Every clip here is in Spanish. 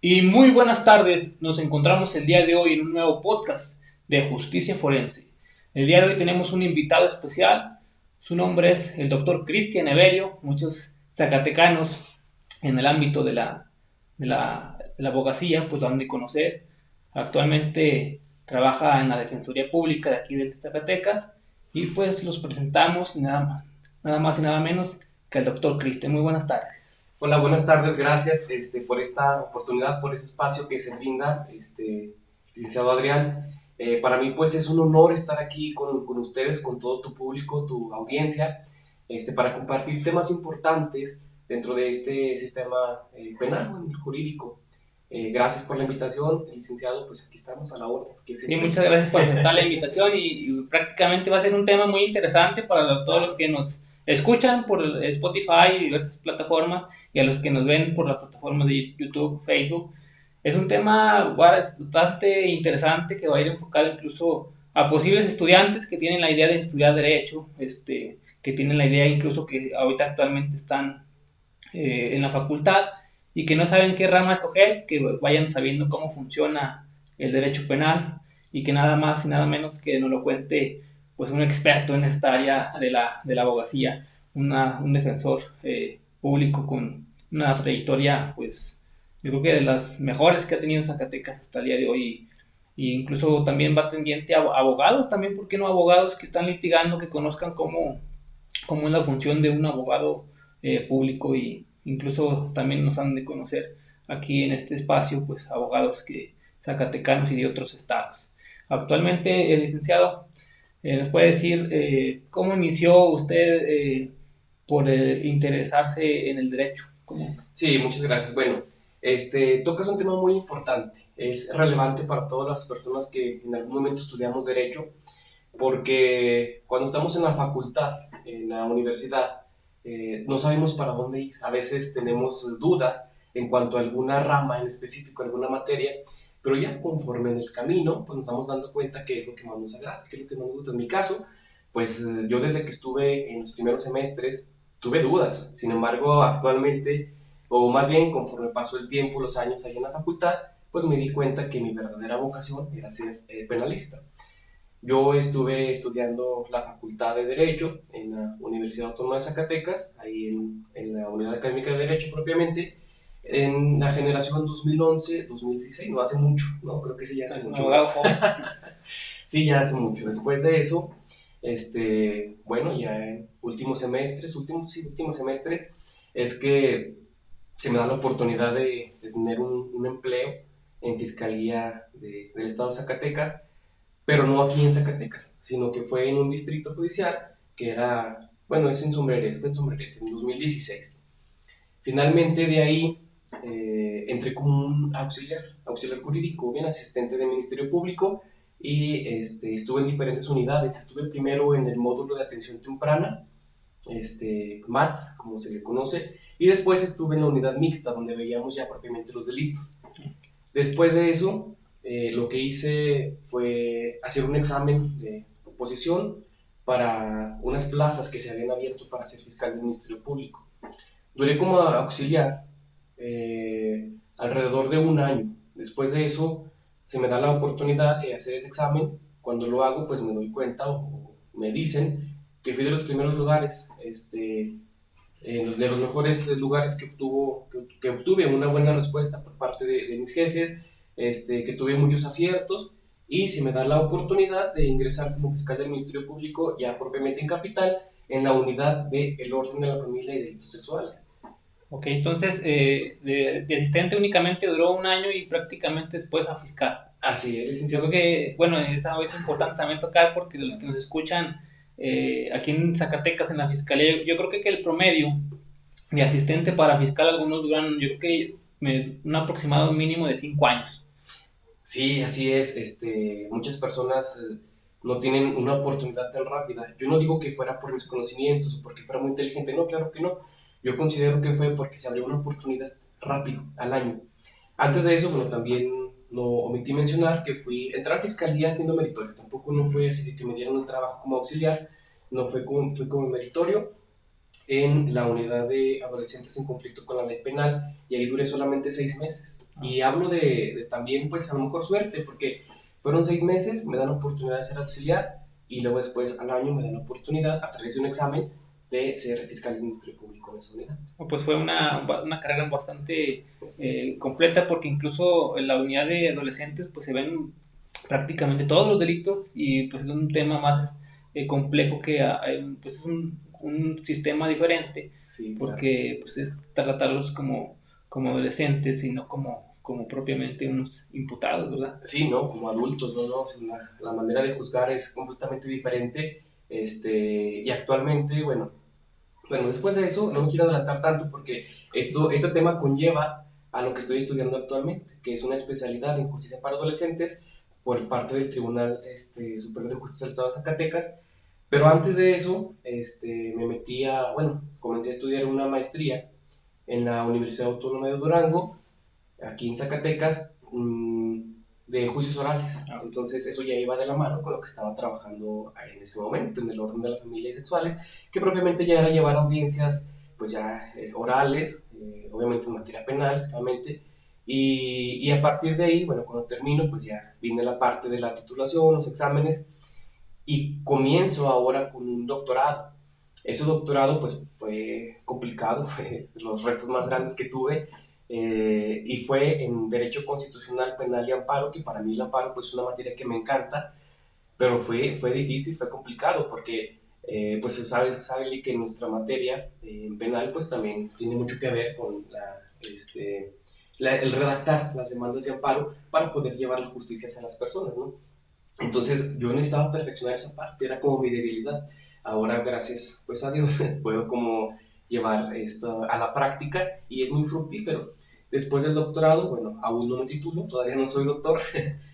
Y muy buenas tardes, nos encontramos el día de hoy en un nuevo podcast de Justicia Forense. El día de hoy tenemos un invitado especial, su nombre es el doctor Cristian Evelio. Muchos zacatecanos en el ámbito de la abogacía pues lo han de conocer. Actualmente trabaja en la Defensoría Pública de aquí de Zacatecas y pues los presentamos nada más y nada menos que el doctor Cristian. Muy buenas tardes. Hola, buenas tardes, gracias por esta oportunidad, por este espacio que se brinda, licenciado Adrián. Para mí pues es un honor estar aquí con ustedes, con todo tu público, tu audiencia, para compartir temas importantes dentro de este sistema penal, jurídico. Gracias por la invitación, licenciado, pues aquí estamos a la hora, que se Sí, ofrece. muchas gracias por aceptar la invitación y prácticamente va a ser un tema muy interesante para todos los que nos escuchan por Spotify y diversas plataformas y a los que nos ven por las plataformas de YouTube, Facebook. Es un tema bastante interesante que va a ir enfocado incluso a posibles estudiantes que tienen la idea de estudiar derecho, que tienen la idea incluso que ahorita actualmente están en la facultad y que no saben qué rama escoger, que vayan sabiendo cómo funciona el derecho penal y que nada más y nada menos que nos lo cuente pues un experto en esta área de la abogacía, un defensor público con una trayectoria pues yo creo que de las mejores que ha tenido Zacatecas hasta el día de hoy. Y incluso también va tendiente a abogados también, ¿por qué no abogados que están litigando, que conozcan cómo es la función de un abogado público? Y incluso también nos han de conocer aquí en este espacio pues abogados que zacatecanos y de otros estados. Actualmente el licenciado nos puede decir cómo inició usted por interesarse en el derecho. ¿Cómo? Sí, muchas gracias. Bueno, tocas un tema muy importante. Es relevante para todas las personas que en algún momento estudiamos derecho, porque cuando estamos en la facultad, en la universidad, no sabemos para dónde ir. A veces tenemos dudas en cuanto a alguna rama en específico, alguna materia, pero ya conforme en el camino, pues nos vamos dando cuenta qué es lo que más nos agrada, qué es lo que más nos gusta. En mi caso, pues yo desde que estuve en los primeros semestres tuve dudas. Sin embargo, actualmente, o más bien conforme pasó el tiempo, los años ahí en la facultad, pues me di cuenta que mi verdadera vocación era ser penalista. Yo estuve estudiando la Facultad de Derecho en la Universidad Autónoma de Zacatecas, ahí en la Unidad Académica de Derecho propiamente, en la generación 2011-2016, no hace mucho, ¿no? Creo que sí, ya hace Es un mucho, ¿verdad? abogado joven. Sí, ya hace mucho. Después de eso, bueno, ya en últimos semestres, es que se me da la oportunidad de tener un empleo en Fiscalía del Estado de Zacatecas, pero no aquí en Zacatecas, sino que fue en un distrito judicial que era, bueno, es en Sombrerete, fue en Sombrerete, en 2016. Finalmente de ahí entré como un auxiliar jurídico, bien asistente de Ministerio Público, y estuve en diferentes unidades. Estuve primero en el módulo de atención temprana, MAT, como se le conoce, y después estuve en la unidad mixta, donde veíamos ya propiamente los delitos. Después de eso, lo que hice fue hacer un examen de oposición para unas plazas que se habían abierto para ser fiscal del Ministerio Público. Duré como auxiliar alrededor de un año. Después de eso, se me da la oportunidad de hacer ese examen. Cuando lo hago, pues me doy cuenta o me dicen que fui de los primeros lugares, de los mejores lugares que obtuve una buena respuesta por parte de mis jefes, que tuve muchos aciertos y se me da la oportunidad de ingresar como fiscal del Ministerio Público ya propiamente en Capital en la unidad de el orden de la familia y delitos sexuales. Ok, entonces de asistente únicamente duró un año y prácticamente después a fiscal. Así es, Yo creo licenciado. que, bueno, esa es importante también tocar porque de los que nos escuchan aquí en Zacatecas, en la fiscalía, yo creo que el promedio de asistente para fiscal, algunos duran, yo creo que un aproximado mínimo de 5 años. Sí, así es. Muchas personas no tienen una oportunidad tan rápida. Yo no digo que fuera por mis conocimientos o porque fuera muy inteligente, no, claro que no. Yo considero que fue porque se abrió una oportunidad rápido al año. Antes de eso, bueno, también no omití mencionar que entré a fiscalía siendo meritorio. Tampoco no fue así de que me dieron un trabajo como auxiliar, no fue como meritorio en la unidad de adolescentes en conflicto con la ley penal y ahí duré solamente 6 meses. Y hablo de también, pues a lo mejor suerte, porque fueron 6 meses, me dan la oportunidad de ser auxiliar y luego después al año me dan la oportunidad, a través de un examen, de ser fiscal del Ministerio Público de esa unidad. Pues fue una carrera bastante completa porque incluso en la unidad de adolescentes pues se ven prácticamente todos los delitos y pues es un tema más complejo que pues es un sistema diferente Sí, claro. porque pues es tratarlos como adolescentes y no como propiamente unos imputados, ¿verdad? Sí, ¿no? Como adultos, ¿no? ¿No? O sea, la manera de juzgar es completamente diferente. Y actualmente, bueno, después de eso, no me quiero adelantar tanto porque este tema conlleva a lo que estoy estudiando actualmente, que es una especialidad en justicia para adolescentes por parte del Tribunal Superior de Justicia del Estado de Zacatecas. Pero antes de eso, bueno, comencé a estudiar una maestría en la Universidad Autónoma de Durango, aquí en Zacatecas, de juicios orales. Entonces eso ya iba de la mano con lo que estaba trabajando en ese momento, en el orden de la familia y sexuales, que propiamente ya era llevar audiencias pues ya orales, obviamente en materia penal, realmente. Y a partir de ahí, bueno, cuando termino, pues ya viene la parte de la titulación, los exámenes, y comienzo ahora con un doctorado. Ese doctorado pues fue complicado, fue de los retos más grandes que tuve, y fue en Derecho Constitucional, Penal y Amparo, que para mí el amparo pues es una materia que me encanta, pero fue difícil, fue complicado, porque pues sabe que nuestra materia en penal pues también tiene mucho que ver con el redactar las demandas de amparo para poder llevar la justicia hacia las personas, ¿no? Entonces yo necesitaba perfeccionar esa parte, era como mi debilidad. Ahora, gracias pues a Dios, puedo como llevar esto a la práctica y es muy fructífero. Después del doctorado, bueno, aún no me titulo, todavía no soy doctor,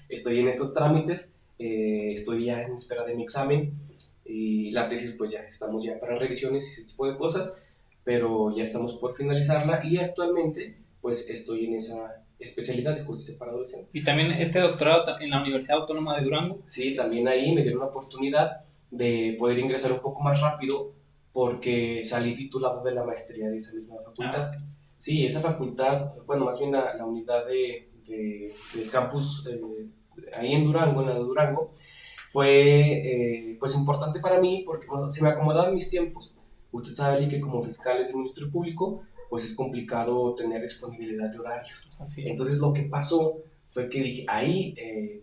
estoy en esos trámites, estoy ya en espera de mi examen y la tesis pues ya estamos ya para revisiones y ese tipo de cosas, pero ya estamos por finalizarla y actualmente pues estoy en esa especialidad de justicia para adolescentes. Y también este doctorado en la Universidad Autónoma de Durango. Sí, también ahí me dieron la oportunidad de poder ingresar un poco más rápido porque salí titulado de la maestría de esa misma facultad. Sí, esa facultad, bueno, más bien la unidad del campus ahí en Durango, en la de Durango, fue pues importante para mí porque bueno, se me acomodaban mis tiempos. Usted sabe que como fiscales del Ministerio Público, pues es complicado tener disponibilidad de horarios. Entonces lo que pasó fue que dije, ahí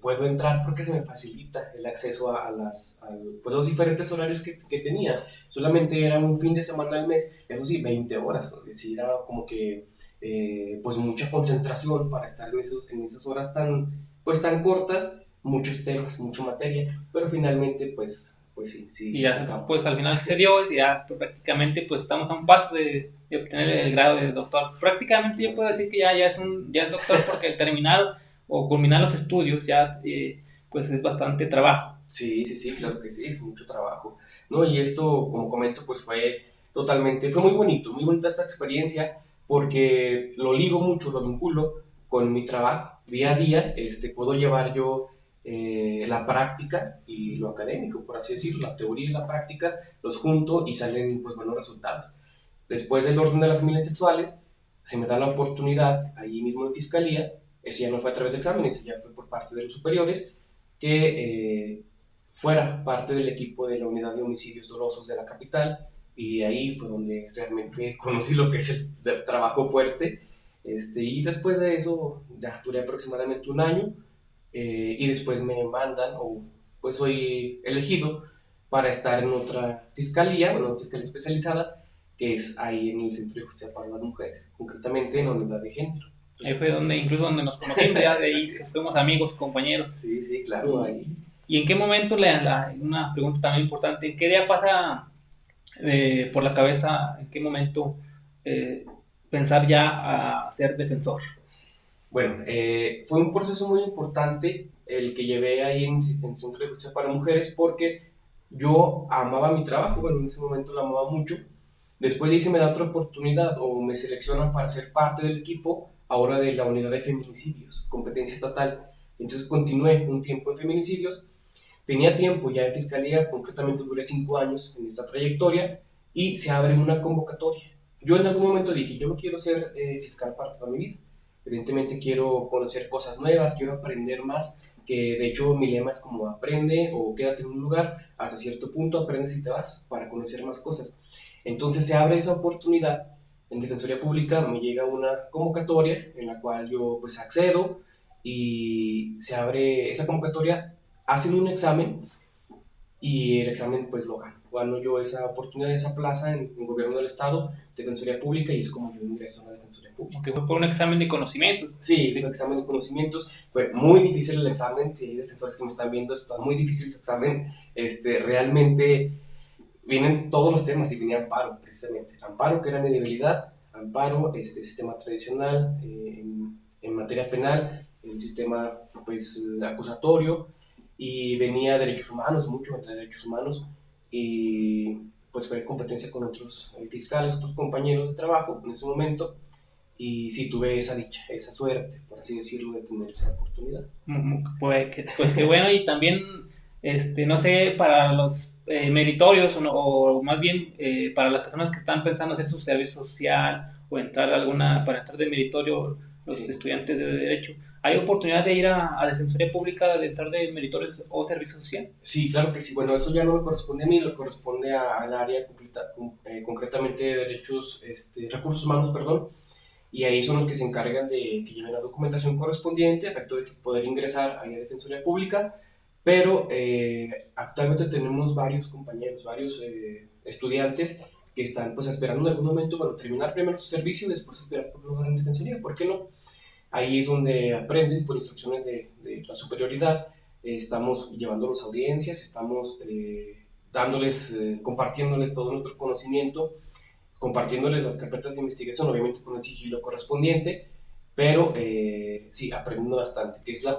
puedo entrar porque se me facilita el acceso pues, los diferentes horarios que tenía. Solamente era un fin de semana al mes, eso sí, 20 horas, ¿no? Es decir, era como que pues mucha concentración para estar en esas horas pues, tan cortas, muchos temas, mucha materia, pero finalmente pues sí, Y ya, pues al final se dio y ya pues, prácticamente pues estamos a un paso de obtener el grado de doctor. Prácticamente yo puedo decir que ya es doctor porque al terminar o culminar los estudios ya pues es bastante trabajo. Sí, sí, sí, claro que sí, es mucho trabajo, ¿no? Y esto, como comento, pues fue muy bonita esta experiencia, porque lo ligo mucho, lo vinculo con mi trabajo. Día a día, puedo llevar yo la práctica y lo académico, por así decirlo, la teoría y la práctica, los junto y salen, pues, buenos resultados. Después del orden de las familias sexuales, se me da la oportunidad, ahí mismo en fiscalía, ese ya no fue a través de exámenes, ese ya fue por parte de los superiores, que fuera parte del equipo de la unidad de homicidios dolosos de la capital, y ahí fue donde realmente conocí lo que es el trabajo fuerte. Y después de eso ya duré aproximadamente un año, y después me mandan, o pues soy elegido para estar en otra fiscalía, bueno, fiscalía especializada, que es ahí en el Centro de Justicia para las Mujeres, concretamente en la unidad de género. Ahí fue incluso donde nos conocimos, ya de ahí fuimos amigos, compañeros. Sí, sí, claro, ahí. ¿Y en qué momento, una pregunta también importante, en qué día pasa por la cabeza, en qué momento pensar ya a ser defensor? Bueno, fue un proceso muy importante el que llevé ahí en el Centro de Justicia para Mujeres porque yo amaba mi trabajo, bueno, en ese momento lo amaba mucho. Después de ahí se me da otra oportunidad o me seleccionan para ser parte del equipo ahora de la unidad de feminicidios, competencia estatal. Entonces continué un tiempo en feminicidios. Tenía tiempo ya en fiscalía, concretamente duré 5 años en esta trayectoria y se abre una convocatoria. Yo en algún momento dije, yo no quiero ser fiscal para toda mi vida. Evidentemente quiero conocer cosas nuevas, quiero aprender más, que de hecho mi lema es como aprende o quédate en un lugar, hasta cierto punto aprendes y te vas para conocer más cosas. Entonces se abre esa oportunidad. En Defensoría Pública me llega una convocatoria en la cual yo pues accedo y se abre esa convocatoria, hacen un examen y el examen pues lo gano. Gano yo esa oportunidad, esa plaza en gobierno del estado, Defensoría Pública, y es como yo ingreso a la Defensoría Pública. Aunque fue por un examen de conocimientos. Sí, dijo examen de conocimientos, fue muy difícil el examen, si hay defensores que me están viendo, está muy difícil su examen, realmente vienen todos los temas y venía amparo, precisamente, amparo que era mi debilidad, amparo, sistema tradicional, en materia penal, el sistema pues acusatorio, y venía derechos humanos, mucho entre derechos humanos, y pues fue competencia con otros fiscales, otros compañeros de trabajo en ese momento, y sí tuve esa dicha, esa suerte, por así decirlo, de tener esa oportunidad. Pues qué bueno, y también, no sé, para los meritorios, o más bien para las personas que están pensando hacer su servicio social o entrar para entrar de meritorio, los Sí. estudiantes de Derecho, ¿hay oportunidad de ir a Defensoría Pública, de entrar de meritorios o servicio social? Sí, claro que sí. Bueno, eso ya no me corresponde a mí, le corresponde al área concretamente de derechos, recursos humanos, perdón, y ahí son los que se encargan de que lleven la documentación correspondiente a efecto de poder ingresar a la Defensoría Pública, pero actualmente tenemos varios compañeros, varios estudiantes que están pues esperando en algún momento, bueno, terminar primero su servicio y después esperar por un lugar en Defensoría, ¿por qué no? Ahí es donde aprenden por instrucciones de la superioridad, estamos llevándolos a audiencias, estamos dándoles, compartiéndoles todo nuestro conocimiento, compartiéndoles las carpetas de investigación, obviamente con el sigilo correspondiente, pero sí, aprendiendo bastante, que es pues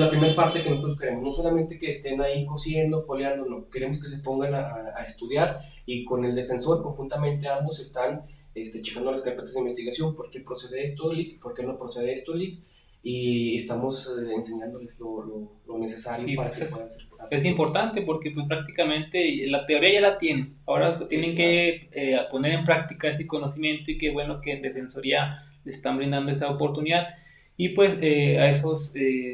la primera parte que nosotros queremos, no solamente que estén ahí cosiendo, foliando, no, queremos que se pongan a estudiar, y con el defensor conjuntamente ambos están checando las carpetas de investigación, por qué procede esto, LIC, por qué no procede esto, LIC, y estamos enseñándoles lo necesario Y para pues que puedan ser. es importante porque pues prácticamente la teoría ya la tienen, ahora tienen Sí, claro. que poner en práctica ese conocimiento, y qué bueno que en Defensoría le están brindando esa oportunidad. Y pues a esos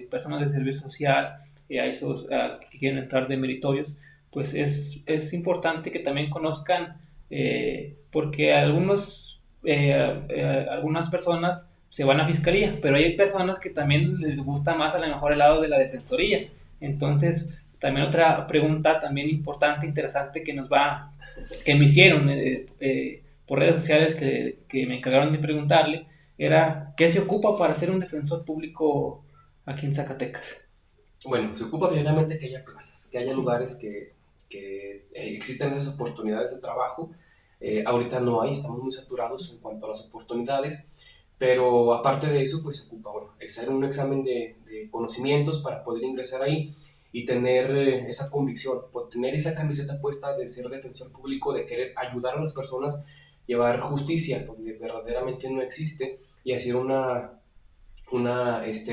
personas de servicio social, a esos que quieren entrar de meritorios, pues es importante que también conozcan, porque algunas personas se van a fiscalía, pero hay personas que también les gusta más a lo mejor el lado de la defensoría. Entonces, también otra pregunta también importante, interesante que me hicieron por redes sociales, que me encargaron de preguntarle, era ¿qué se ocupa para ser un defensor público aquí en Zacatecas? Bueno, se ocupa primeramente que haya plazas, que haya lugares que existan esas oportunidades de trabajo. Ahorita no hay, estamos muy saturados en cuanto a las oportunidades, pero aparte de eso, pues se ocupa, bueno, hacer un examen de conocimientos para poder ingresar ahí y tener esa convicción, por tener esa camiseta puesta de ser defensor público, de querer ayudar a las personas, llevar justicia donde verdaderamente no existe, y hacer una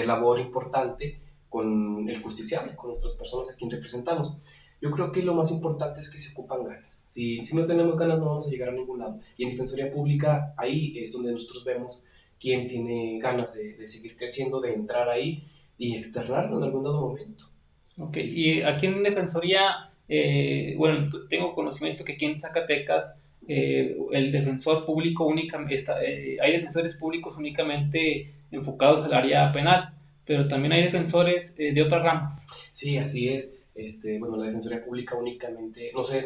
labor importante con el justiciable, con nuestras personas a quien representamos. Yo creo que lo más importante es que se ocupan ganas. Si no tenemos ganas no vamos a llegar a ningún lado. Y en Defensoría Pública ahí es donde nosotros vemos quién tiene ganas de seguir creciendo, de entrar ahí y externarlo en algún dado momento. Ok, Sí. y aquí en Defensoría, bueno, tengo conocimiento que aquí en Zacatecas el defensor público únicamente, hay defensores públicos únicamente enfocados al área penal, pero también hay defensores de otras ramas. Sí, así es. Bueno, la Defensoría Pública únicamente, no se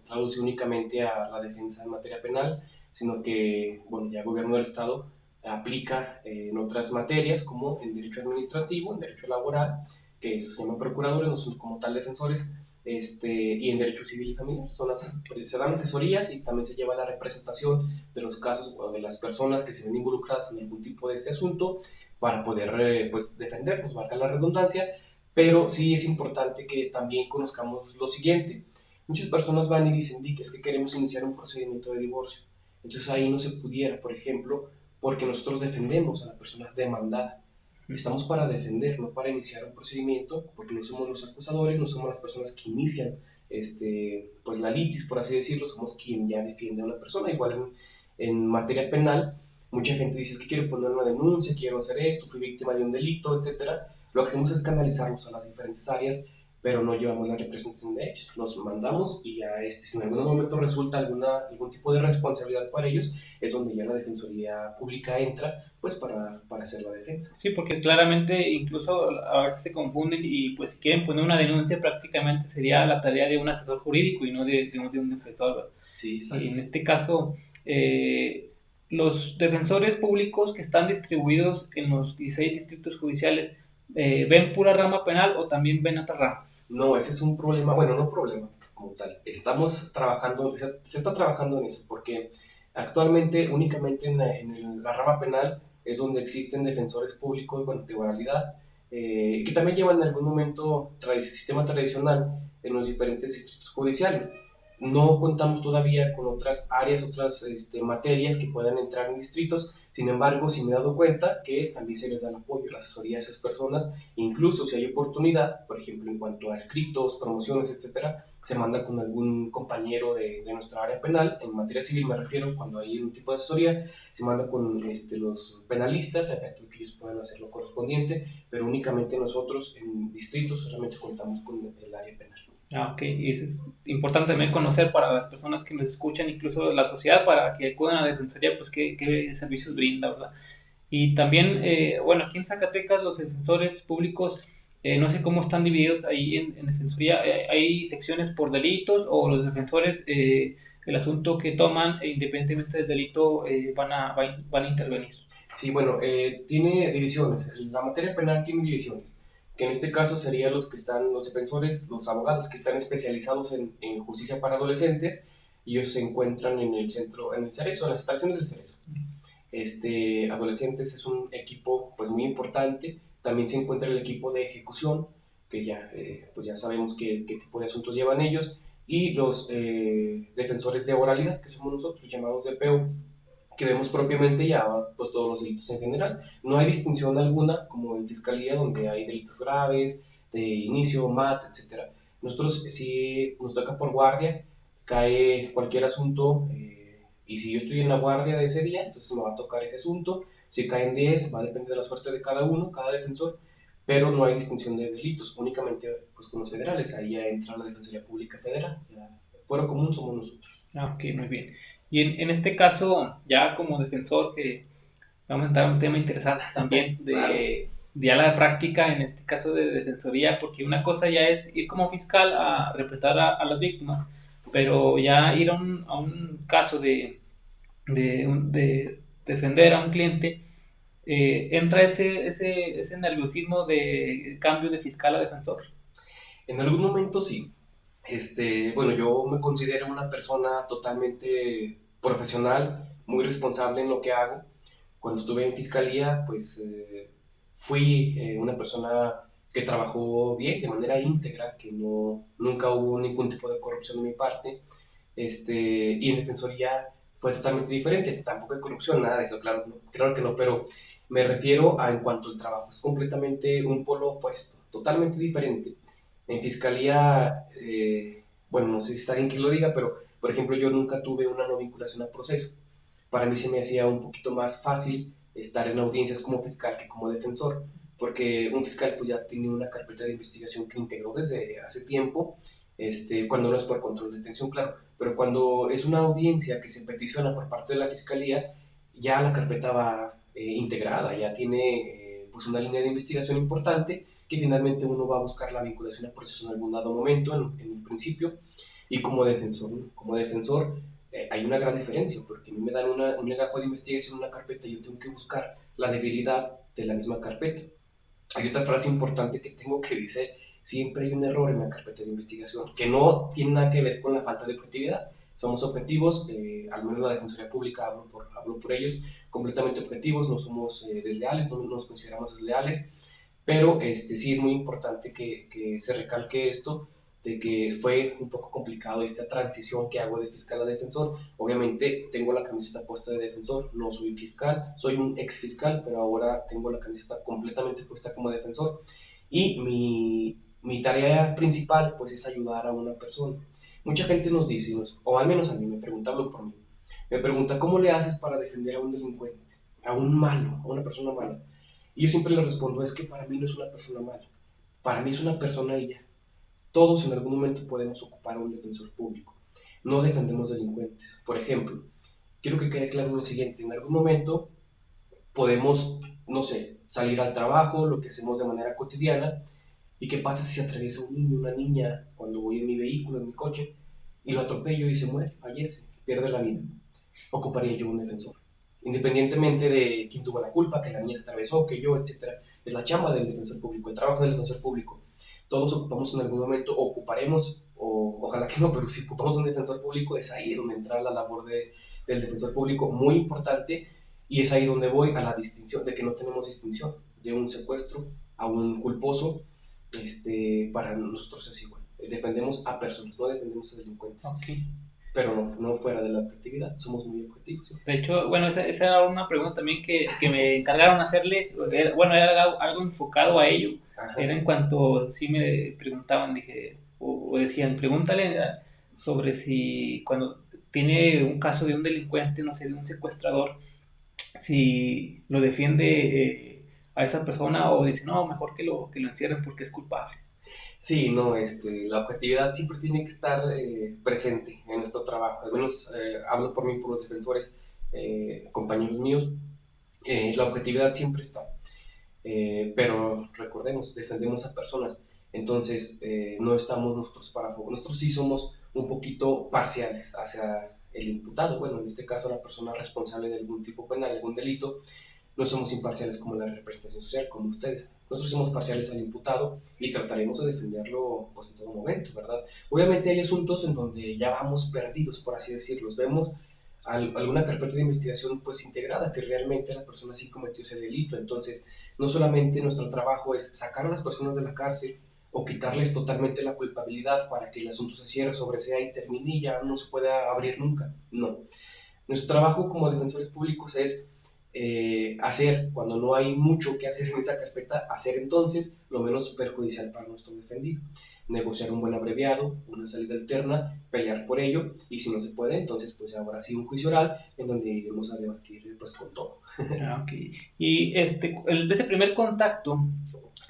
traduce únicamente a la defensa en materia penal, sino que, bueno, ya el gobierno del Estado aplica en otras materias como en derecho administrativo, en derecho laboral, que se llaman procuradores, no son como tal defensores, y en derecho civil y familiar. Se dan asesorías y también se lleva la representación de los casos o de las personas que se ven involucradas en algún tipo de este asunto para poder, pues, defenderlos, marca la redundancia, pero sí es importante que también conozcamos lo siguiente. Muchas personas van y dicen, Dick, es que queremos iniciar un procedimiento de divorcio. Entonces ahí no se pudiera, por ejemplo, porque nosotros defendemos a la persona demandada. Estamos para defender, no para iniciar un procedimiento, porque no somos los acusadores, no somos las personas que inician pues la litis, por así decirlo, somos quien ya defiende a una persona. Igual en materia penal, mucha gente dice es que quiero poner una denuncia, quiero hacer esto, fui víctima de un delito, etcétera. Lo que hacemos es canalizarlos a las diferentes áreas, pero no llevamos la representación de ellos. Los mandamos y ya si en algún momento resulta algún tipo de responsabilidad para ellos, es donde ya la Defensoría Pública entra pues para hacer la defensa. Sí, porque claramente incluso a veces se confunden y pues si quieren poner una denuncia prácticamente sería la tarea de un asesor jurídico y no de un defensor, ¿verdad? Sí, Y en exacto. este caso, los defensores públicos que están distribuidos en los 16 distritos judiciales, ¿ven pura rama penal o también ven otras ramas? No, ese es un problema, bueno, no problema como tal. Estamos trabajando, se está trabajando en eso, porque actualmente únicamente en la rama penal es donde existen defensores públicos, bueno, de oralidad, que también llevan en algún momento sistema tradicional en los diferentes distritos judiciales. No contamos todavía con otras áreas, otras materias que puedan entrar en distritos. Sin embargo, sí me he dado cuenta que también se les da el apoyo, la asesoría a esas personas. Incluso si hay oportunidad, por ejemplo, en cuanto a escritos, promociones, etcétera, se manda con algún compañero de nuestra área penal. En materia civil me refiero, cuando hay un tipo de asesoría, se manda con los penalistas, a efecto que ellos puedan hacer lo correspondiente, pero únicamente nosotros en distritos solamente contamos con el área penal. Ah, ok, y eso es importante también conocer para las personas que nos escuchan, incluso la sociedad, para que acudan a la Defensoría, pues qué servicios brinda, ¿verdad? Y también, bueno, aquí en Zacatecas los defensores públicos, no sé cómo están divididos ahí en Defensoría, ¿hay secciones por delitos o los defensores, el asunto que toman, independientemente del delito, van a intervenir? Sí, bueno, tiene divisiones. La materia penal tiene divisiones, que en este caso serían los que están, los defensores, los abogados que están especializados en justicia para adolescentes, y ellos se encuentran en el centro, en el Cerezo, en las instalaciones del Cerezo. Adolescentes es un equipo pues muy importante. También se encuentra el equipo de ejecución, que ya, pues ya sabemos qué tipo de asuntos llevan ellos, y los defensores de oralidad, que somos nosotros, llamados DPO, que vemos propiamente ya pues, todos los delitos en general. No hay distinción alguna, como en fiscalía, donde hay delitos graves, de inicio, MAT, etcétera. Nosotros, si nos toca por guardia, cae cualquier asunto, y si yo estoy en la guardia de ese día, entonces me va a tocar ese asunto. Si caen 10, va a depender de la suerte de cada uno, cada defensor, pero no hay distinción de delitos, únicamente pues, con los federales. Ahí ya entra la Defensoría Pública Federal. Ya, fuero común somos nosotros. Ah, ok, muy bien. Y en este caso, ya como defensor, que vamos a entrar a un tema interesante también Claro. de ya la práctica, en este caso de defensoría, porque una cosa ya es ir como fiscal a representar a las víctimas, pero ya ir a un caso de defender a un cliente, entra ese nerviosismo de cambio de fiscal a defensor. En algún momento sí. Bueno, yo me considero una persona totalmente profesional, muy responsable en lo que hago. Cuando estuve en fiscalía, pues fui una persona que trabajó bien, de manera íntegra, que nunca hubo ningún tipo de corrupción de mi parte. Y en defensoría fue totalmente diferente. Tampoco hay corrupción, nada de eso, claro, claro que no, pero me refiero a en cuanto al trabajo. Es completamente un polo opuesto, totalmente diferente. En fiscalía, bueno, no sé si está bien que lo diga, pero por ejemplo yo nunca tuve una no vinculación a proceso. Para mí se me hacía un poquito más fácil estar en audiencias como fiscal que como defensor, porque un fiscal pues ya tiene una carpeta de investigación que integró desde hace tiempo, cuando no es por control de detención, claro, pero cuando es una audiencia que se peticiona por parte de la fiscalía, ya la carpeta va integrada, ya tiene pues una línea de investigación importante que finalmente uno va a buscar la vinculación a proceso en algún dado momento, en el principio, y como defensor, ¿no? Como defensor hay una gran diferencia, porque a mí me dan un legajo de investigación, una carpeta, y yo tengo que buscar la debilidad de la misma carpeta. Hay otra frase importante que tengo que dice, siempre hay un error en la carpeta de investigación, que no tiene nada que ver con la falta de objetividad. Somos objetivos, al menos la Defensoría Pública, hablo por ellos, completamente objetivos, no somos desleales, no nos consideramos desleales, pero sí es muy importante que se recalque esto, de que fue un poco complicado esta transición que hago de fiscal a defensor. Obviamente tengo la camiseta puesta de defensor, no soy fiscal, soy un ex fiscal, pero ahora tengo la camiseta completamente puesta como defensor. Y mi tarea principal pues es ayudar a una persona. Mucha gente nos dice, o al menos a mí me pregunta, hablo por mí, me pregunta, ¿cómo le haces para defender a un delincuente? a un malo, a una persona mala. Y yo siempre le respondo, es que para mí no es una persona mala, para mí es una persona ella. Todos en algún momento podemos ocupar a un defensor público. No defendemos delincuentes. Por ejemplo, quiero que quede claro lo siguiente, en algún momento podemos, no sé, salir al trabajo, lo que hacemos de manera cotidiana, y qué pasa si se atraviesa un niño, una niña, cuando voy en mi vehículo, en mi coche, y lo atropello y se muere, fallece, pierde la vida. Ocuparía yo un defensor. Independientemente de quién tuvo la culpa, que la niña se atravesó, que yo, etcétera. Es la chamba del defensor público, el trabajo del defensor público. Todos ocupamos en algún momento, ocuparemos, o ojalá que no, pero si ocupamos un defensor público, es ahí donde entra la labor del defensor público, muy importante, y es ahí donde voy a la distinción, de que no tenemos distinción de un secuestro a un culposo, para nosotros es igual. Dependemos a personas, no dependemos a delincuentes. Okay. Pero no, no fuera de la objetividad, somos muy objetivos. ¿Sí? De hecho, bueno, esa era una pregunta también que me encargaron hacerle, bueno, era algo enfocado a ello. Ajá. Era en cuanto sí me preguntaban, dije, o decían, pregúntale sobre si cuando tiene un caso de un delincuente, no sé, de un secuestrador, si lo defiende a esa persona o dice, no, mejor que lo encierren porque es culpable. Sí, no, la objetividad siempre tiene que estar presente en nuestro trabajo. Al menos hablo por mí, por los defensores, compañeros míos. La objetividad siempre está. Pero recordemos, defendemos a personas. Entonces, no estamos nosotros para favor. Nosotros sí somos un poquito parciales hacia el imputado. Bueno, en este caso, la persona responsable de algún tipo penal, algún delito. No somos imparciales como la representación social, como ustedes. Nosotros somos parciales al imputado y trataremos de defenderlo pues, en todo momento, ¿verdad? Obviamente hay asuntos en donde ya vamos perdidos, por así decirlo. Vemos alguna carpeta de investigación pues integrada, que realmente la persona sí cometió ese delito. Entonces, no solamente nuestro trabajo es sacar a las personas de la cárcel o quitarles totalmente la culpabilidad para que el asunto se cierre, sobresea y termine y ya no se pueda abrir nunca. No. Nuestro trabajo como defensores públicos es hacer, cuando no hay mucho que hacer en esa carpeta, hacer entonces lo menos perjudicial para nuestro defendido. Negociar un buen abreviado, una salida alterna, pelear por ello, y si no se puede, entonces pues ahora sí un juicio oral en donde iremos a debatir pues con todo. Okay. Y ese primer contacto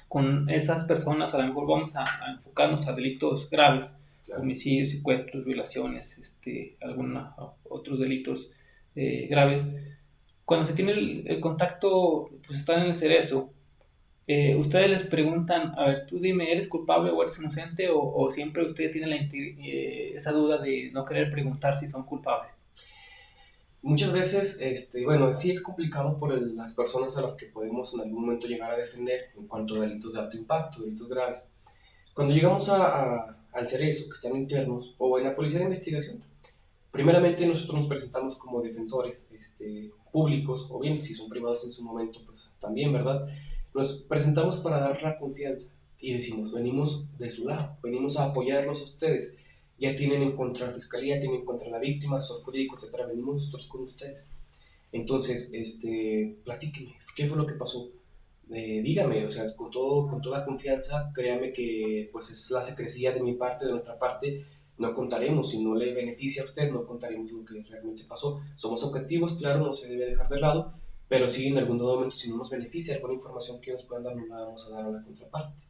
con esas personas, a lo mejor vamos a enfocarnos a delitos graves, Claro. homicidios, secuestros, violaciones, algunos otros delitos graves. Cuando se tiene el contacto, pues están en el cerezo, ustedes les preguntan, a ver, tú dime, ¿eres culpable o eres inocente? O siempre ustedes tienen esa duda de no querer preguntar si son culpables. Muchas veces, bueno, sí es complicado por las personas a las que podemos en algún momento llegar a defender en cuanto a delitos de alto impacto, delitos graves. Cuando llegamos al cerezo, que están internos, o en la policía de investigación, primeramente nosotros nos presentamos como defensores públicos, o bien si son privados en su momento, pues también, ¿verdad? Nos presentamos para dar la confianza y decimos, venimos de su lado, venimos a apoyarlos a ustedes. Ya tienen en contra la fiscalía, tienen en contra la víctima, son jurídicos, etcétera. Venimos nosotros con ustedes. Entonces, platíqueme, ¿qué fue lo que pasó? Dígame, o sea, con toda confianza, créame que pues es la secrecía de mi parte, de nuestra parte, no contaremos, si no le beneficia a usted, no contaremos lo que realmente pasó. Somos objetivos, claro, no se debe dejar de lado, pero sí en algún momento si no nos beneficia alguna información que nos puedan dar, no la vamos a dar a la contraparte.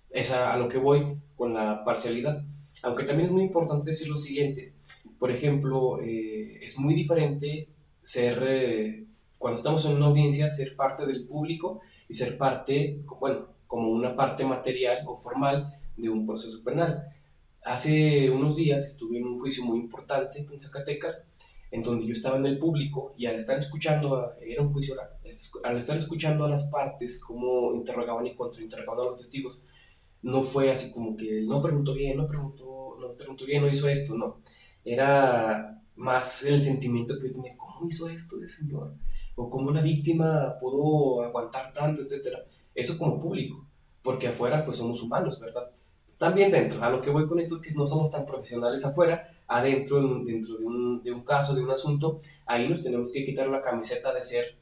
Es a lo que voy con la parcialidad. Aunque también es muy importante decir lo siguiente, por ejemplo, es muy diferente ser, cuando estamos en una audiencia, ser parte del público y ser parte, bueno, como una parte material o formal de un proceso penal. Hace unos días estuve en un juicio muy importante en Zacatecas, en donde yo estaba en el público y al estar escuchando, era un juicio oral, al estar escuchando a las partes, cómo interrogaban y contrainterrogaban a los testigos, no fue así como que no preguntó bien, no preguntó bien, no hizo esto, no. Era más el sentimiento que yo tenía, ¿cómo hizo esto ese señor? O cómo una víctima pudo aguantar tanto, etcétera. Eso como público, porque afuera pues somos humanos, ¿verdad? También dentro, a lo que voy con esto es que no somos tan profesionales afuera, adentro, dentro de un caso, de un asunto, ahí nos tenemos que quitar la camiseta de ser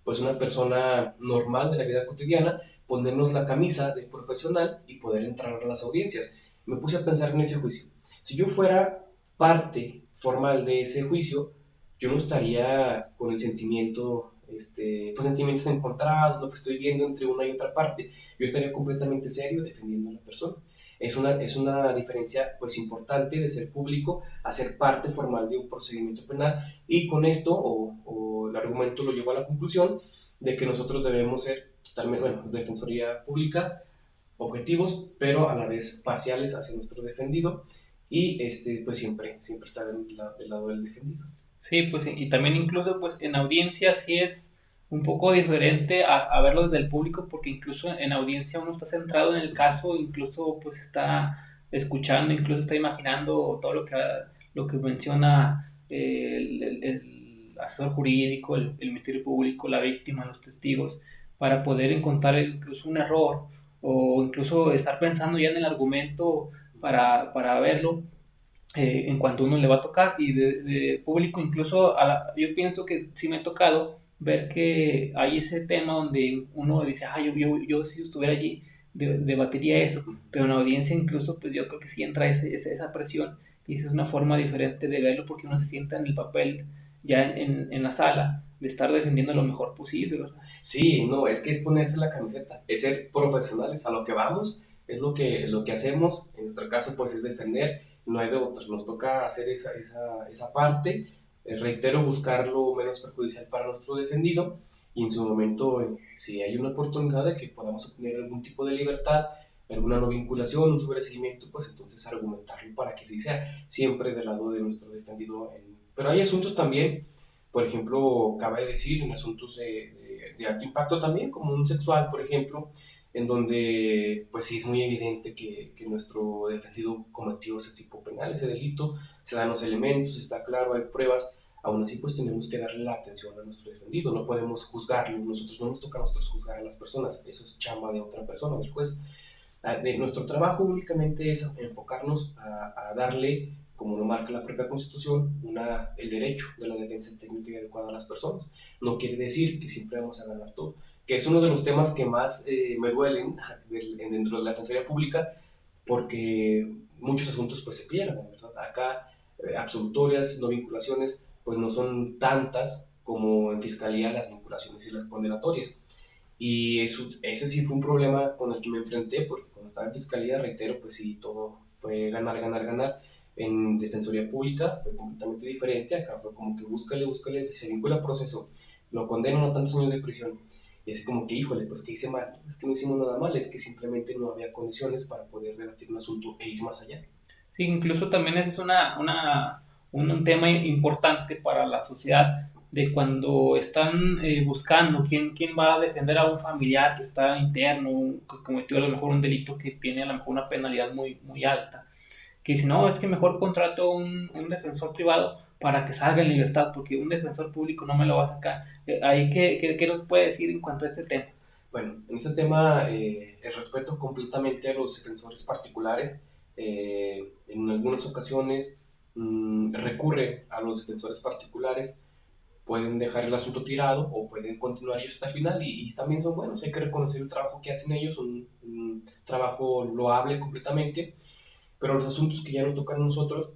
pues una persona normal de la vida cotidiana, ponernos la camisa de profesional y poder entrar a las audiencias. Me puse a pensar en ese juicio. Si yo fuera parte formal de ese juicio, yo no estaría con el sentimiento pues sentimientos encontrados, lo que estoy viendo entre una y otra parte. Yo estaría completamente serio defendiendo a la persona. Es una diferencia pues importante de ser público a ser parte formal de un procedimiento penal, y con esto o el argumento lo llevo a la conclusión de que nosotros debemos ser totalmente, bueno, defensoría pública, objetivos, pero a la vez parciales hacia nuestro defendido, y pues siempre estar del lado del defendido. Sí, pues y también incluso pues en audiencia sí es un poco diferente a verlo desde el público, porque incluso en audiencia uno está centrado en el caso, incluso pues está escuchando, incluso está imaginando todo lo que menciona el asesor jurídico, el ministerio público, la víctima, los testigos, para poder encontrar incluso un error o incluso estar pensando ya en el argumento para verlo en cuanto uno le va a tocar y de público incluso yo pienso que sí me ha tocado ver que hay ese tema donde uno dice, yo si estuviera allí debatiría eso, pero en la audiencia incluso pues yo creo que sí entra esa presión y esa es una forma diferente de verlo porque uno se sienta en el papel ya en la sala de estar defendiendo lo mejor posible, ¿verdad? Sí, no, es que es ponerse la camiseta, es ser profesionales a lo que vamos, es lo que hacemos, en nuestro caso pues es defender, no hay de otra, nos toca hacer esa parte, reitero, buscar lo menos perjudicial para nuestro defendido, y en su momento, si hay una oportunidad de que podamos obtener algún tipo de libertad, alguna no vinculación, un sobreseimiento, pues entonces argumentarlo para que sí sea siempre del lado de nuestro defendido. Pero hay asuntos también, por ejemplo, cabe decir, en asuntos de alto impacto también, como un sexual, por ejemplo, en donde pues sí es muy evidente que nuestro defendido cometió ese tipo penal, ese delito, se dan los elementos, está claro, hay pruebas, aún así pues tenemos que darle la atención a nuestro defendido, no podemos juzgarlo, nosotros no nos toca a nosotros juzgar a las personas, eso es chamba de otra persona, del juez. De nuestro trabajo únicamente es enfocarnos a darle, como lo marca la propia Constitución, el derecho de la defensa técnica y adecuada a las personas. No quiere decir que siempre vamos a ganar todo, que es uno de los temas que más me duelen dentro de la defensoría pública, porque muchos asuntos pues se pierden, ¿verdad? Acá absolutorias, no vinculaciones, pues no son tantas como en fiscalía las vinculaciones y las condenatorias. Y ese sí fue un problema con el que me enfrenté, porque cuando estaba en fiscalía, reitero, pues sí, todo fue ganar, ganar, ganar. En defensoría pública fue completamente diferente, acá fue como que búscale, se vincula al proceso, lo condenan a tantos años de prisión. Y así como que, híjole, pues que hice mal, es que no hicimos nada mal, es que simplemente no había condiciones para poder debatir un asunto e ir más allá. Sí, incluso también es un tema importante para la sociedad de cuando están buscando quién va a defender a un familiar que está interno, que cometió a lo mejor un delito que tiene a lo mejor una penalidad muy alta. Que dice, no, es que mejor contrato un defensor privado para que salga en libertad, porque un defensor público no me lo va a sacar. Ahí, ¿qué nos puede decir en cuanto a este tema? Bueno, en este tema el respeto completamente a los defensores particulares. En algunas ocasiones recurre a los defensores particulares, pueden dejar el asunto tirado o pueden continuar ellos hasta el final, y también son buenos, hay que reconocer el trabajo que hacen ellos, un trabajo loable completamente, pero los asuntos que ya nos tocan a nosotros,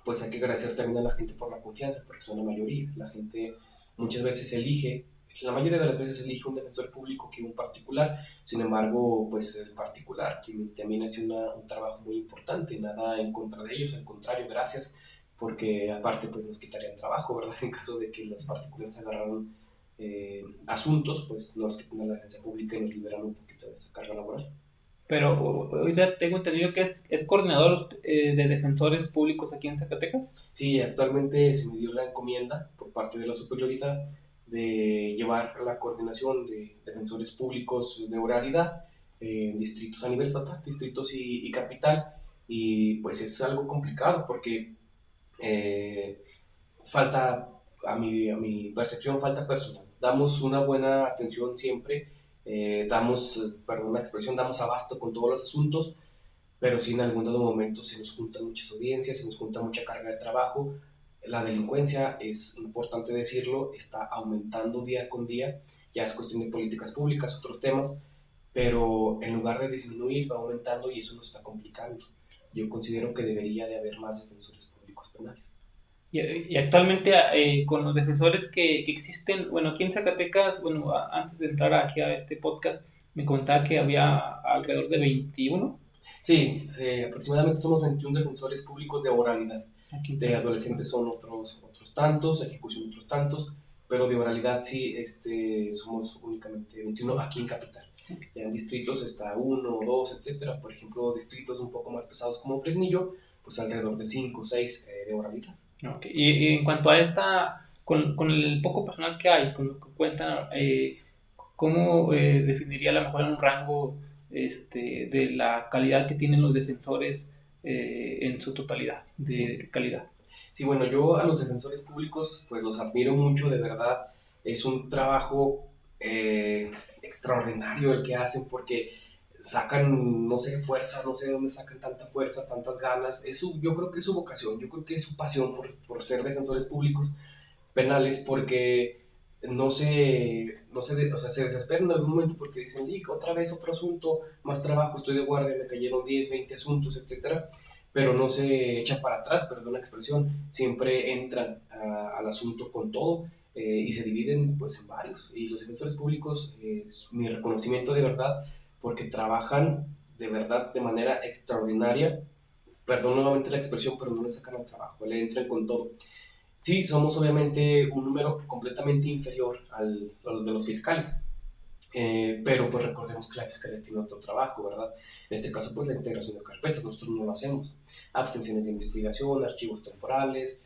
pues hay que agradecer también a la gente por la confianza, porque son la mayoría. La gente muchas veces elige, la mayoría de las veces elige un defensor público que un particular. Sin embargo, pues el particular también hace un trabajo muy importante, nada en contra de ellos, al contrario, gracias, porque aparte pues nos quitarían trabajo, ¿verdad? En caso de que los particulares agarraran asuntos, pues nos quitan la defensa pública y nos liberan un poquito de esa carga laboral. Pero ahorita tengo entendido que es coordinador de defensores públicos aquí en Zacatecas. Sí, actualmente se me dio la encomienda por parte de la superioridad de llevar la coordinación de defensores públicos de oralidad en distritos a nivel estatal, distritos y capital, y pues es algo complicado porque eh, falta, a mi percepción, falta personal. Damos una buena atención siempre, perdón la expresión, damos abasto con todos los asuntos, pero sí en algún dado momento se nos juntan muchas audiencias, se nos junta mucha carga de trabajo. La delincuencia, es importante decirlo, está aumentando día con día, ya es cuestión de políticas públicas, otros temas, pero en lugar de disminuir va aumentando, y eso nos está complicando. Yo considero que debería de haber más defensores públicos penales. Y actualmente con los defensores que existen, bueno, aquí en Zacatecas, bueno, antes de entrar aquí a este podcast, me contaba que había alrededor de 21 Sí, aproximadamente somos 21 defensores públicos de oralidad. aquí en De Zacatecas. adolescentes son otros tantos, de ejecución otros tantos, pero de oralidad sí somos únicamente 21 aquí en Capital. Ya en distritos está uno, dos, etcétera. Por ejemplo, distritos un poco más pesados como Fresnillo, pues alrededor de 5 o 6 de oralidad. Ok. Y en cuanto a esta, con el poco personal que hay, con lo que cuentan, ¿cómo definiría a lo mejor en un rango de la calidad que tienen los defensores en su totalidad? Sí. ¿De qué calidad? Sí, bueno, yo a los defensores públicos pues los admiro mucho, de verdad. Es un trabajo extraordinario el que hacen porque sacan, no sé, fuerza, no sé de dónde sacan tanta fuerza, tantas ganas. Yo creo que es su vocación, yo creo que es su pasión por ser defensores públicos penales porque o sea, se desesperan en algún momento porque dicen, Lick, otra vez otro asunto, más trabajo, estoy de guardia, me cayeron 10 20 asuntos, etcétera, pero no se echan para atrás, perdón la expresión, siempre entran al asunto con todo y se dividen pues en varios. Y los defensores públicos, mi reconocimiento de verdad, porque trabajan de verdad de manera extraordinaria, perdón nuevamente la expresión, pero no le sacan al trabajo, le entran con todo. Sí, somos obviamente un número completamente inferior al de los fiscales, pero pues recordemos que la fiscalía tiene otro trabajo, ¿verdad? En este caso, pues la integración de carpetas, nosotros no lo hacemos. Abstenciones de investigación, archivos temporales,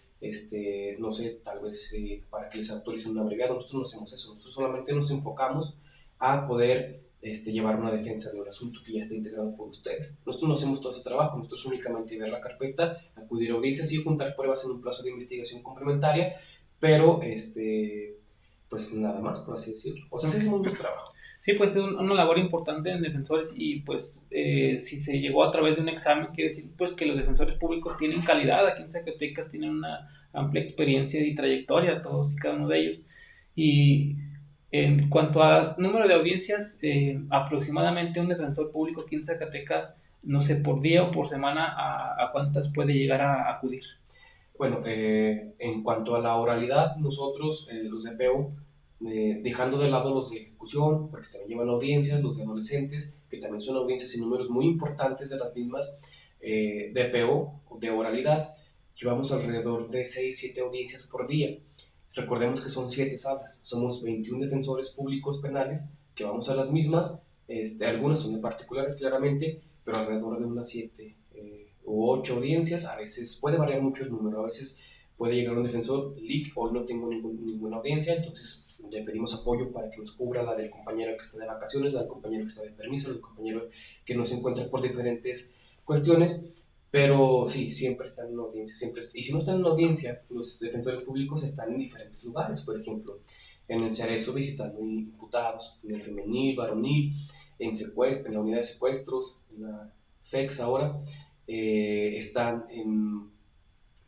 no sé, tal vez para que les autoricen una brigada, nosotros no hacemos eso, nosotros solamente nos enfocamos a poder llevar una defensa de un asunto que ya está integrado por ustedes. Nosotros no hacemos todo ese trabajo, nosotros únicamente ver la carpeta, acudir a audiencias y juntar pruebas en un plazo de investigación complementaria, pero pues nada más, por así decirlo. O sea, ese es mucho trabajo. Sí, pues es una labor importante en defensores y pues si se llegó a través de un examen, quiere decir pues que los defensores públicos tienen calidad, aquí en Zacatecas tienen una amplia experiencia y trayectoria, todos y cada uno de ellos. Y en cuanto a número de audiencias, aproximadamente un defensor público aquí en Zacatecas, no sé, por día o por semana, a cuántas puede llegar a acudir. Bueno, en cuanto a la oralidad, nosotros, los de PEU, dejando de lado los de ejecución, porque también llevan audiencias, los de adolescentes, que también son audiencias y números muy importantes de las mismas, de PEU, de oralidad, llevamos alrededor de 6 7 audiencias por día. Recordemos que son 7 salas, somos 21 defensores públicos penales que vamos a las mismas, algunas son de particulares claramente, pero alrededor de unas 7 u 8 audiencias, a veces puede variar mucho el número, a veces puede llegar un defensor, Lick, hoy no tengo ninguna audiencia, entonces le pedimos apoyo para que nos cubra la del compañero que está de vacaciones, la del compañero que está de permiso, la del compañero que no se encuentra por diferentes cuestiones, pero sí, siempre están en audiencia, y si no están en audiencia, los defensores públicos están en diferentes lugares, por ejemplo, en el Cerezo visitando imputados, en el femenil, varonil, en la unidad de secuestros, en la FEX ahora, están en...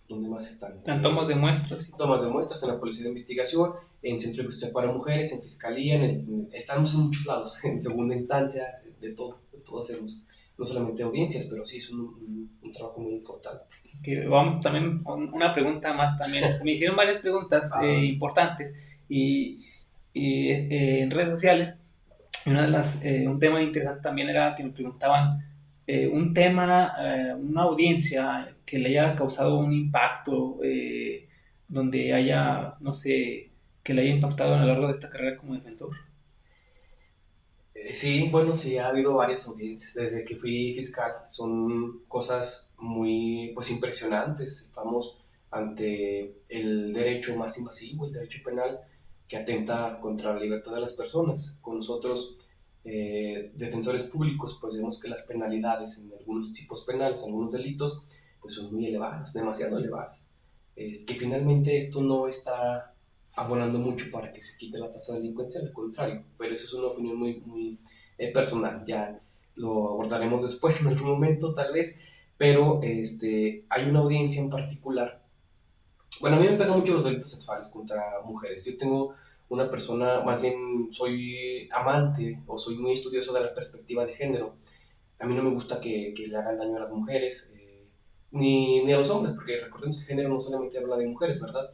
¿Dónde más están? En tomas de muestras. Tomas de muestras en la Policía de Investigación, en Centro de Justicia para Mujeres, en Fiscalía, estamos en muchos lados, en segunda instancia, de todo hacemos. No solamente audiencias, pero sí es un trabajo muy importante. Que vamos también con una pregunta más también. Me hicieron varias preguntas importantes y, en redes sociales. Un tema interesante también era que me preguntaban un tema, una audiencia que le haya causado un impacto, donde haya, no sé, que le haya impactado a lo largo de esta carrera como defensor. Sí, bueno, sí, ha habido varias audiencias desde que fui fiscal. Son cosas muy, pues, impresionantes. Estamos ante el derecho más invasivo, el derecho penal, que atenta contra la libertad de las personas. Con nosotros, defensores públicos, pues vemos que las penalidades en algunos tipos penales, en algunos delitos, pues son muy elevadas, demasiado elevadas. Que finalmente esto no está abonando mucho para que se quite la tasa de delincuencia, al contrario, pero eso es una opinión muy personal, ya lo abordaremos después en algún momento tal vez, pero hay una audiencia en particular. Bueno, a mí me pegan mucho los delitos sexuales contra mujeres. Yo tengo una persona, más bien soy amante o soy muy estudioso de la perspectiva de género. A mí no me gusta que le hagan daño a las mujeres, ni a los hombres, porque recordemos que género no solamente habla de mujeres, ¿verdad?